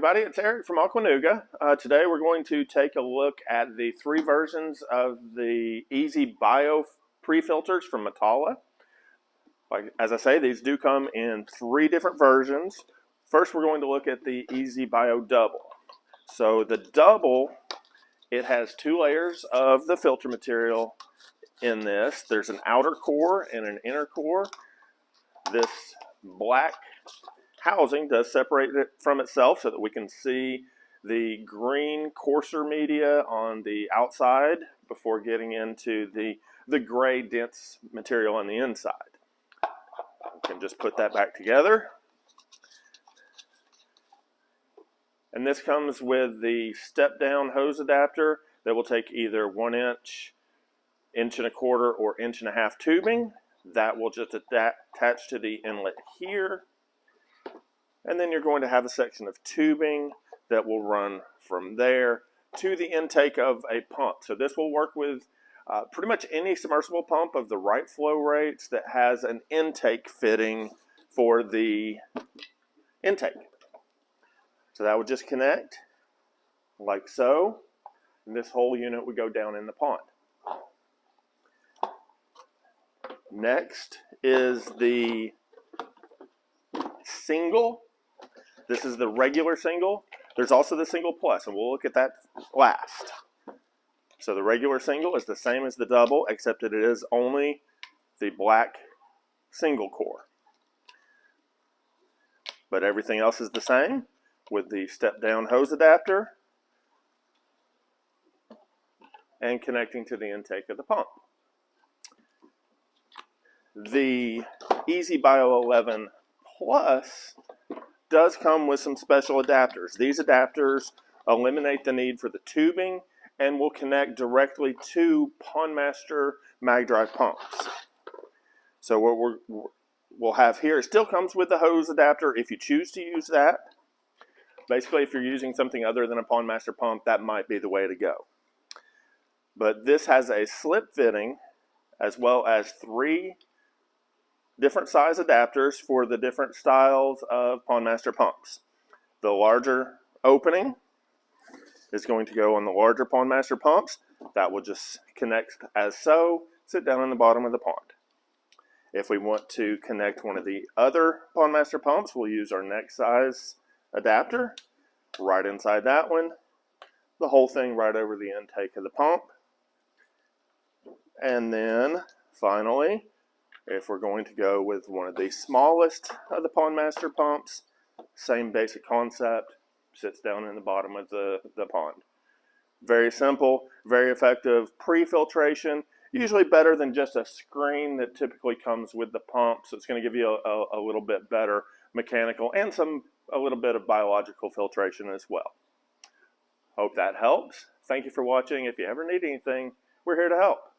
everybody, it's Eric from Aquanuga. Today we're going to take a look at the 3 versions of the EZ Bio pre-filters from Matala. As I say, these do come in 3 different versions. First, we're going to look at the EZ Bio Double. So the Double, it has 2 layers of the filter material in this. There's an outer core and an inner core. This black housing does separate it from itself so that we can see the green coarser media on the outside before getting into the gray dense material on the inside. We can just put that back together. And this comes with the step down hose adapter that will take either 1 inch, 1.25 inch, or 1.5 inch tubing. That will just attach to the inlet here. And then you're going to have a section of tubing that will run from there to the intake of a pump. So this will work with pretty much any submersible pump of the right flow rates that has an intake fitting for the intake. So that would just connect like so, and this whole unit would go down in the pond. Next is the single. This is the regular single. There's also the single plus, and we'll look at that last. So the regular single is the same as the double, except that it is only the black single core. But everything else is the same with the step down hose adapter and connecting to the intake of the pump. The EZ Bio 11 Plus does come with some special adapters. These adapters eliminate the need for the tubing and will connect directly to PondMaster mag drive pumps. So what we'll have here, it still comes with the hose adapter if you choose to use that. Basically, if you're using something other than a PondMaster pump, that might be the way to go. But this has a slip fitting as well as 3 different size adapters for the different styles of PondMaster pumps. The larger opening is going to go on the larger PondMaster pumps. That will just connect as so, sit down in the bottom of the pond. If we want to connect one of the other PondMaster pumps, we'll use our next size adapter right inside that one. The whole thing right over the intake of the pump. And then finally, if we're going to go with one of the smallest of the PondMaster pumps, same basic concept, sits down in the bottom of the pond. Very simple, very effective pre-filtration, usually better than just a screen that typically comes with the pump, so it's going to give you a little bit better mechanical and a little bit of biological filtration as well. Hope that helps. Thank you for watching. If you ever need anything, we're here to help.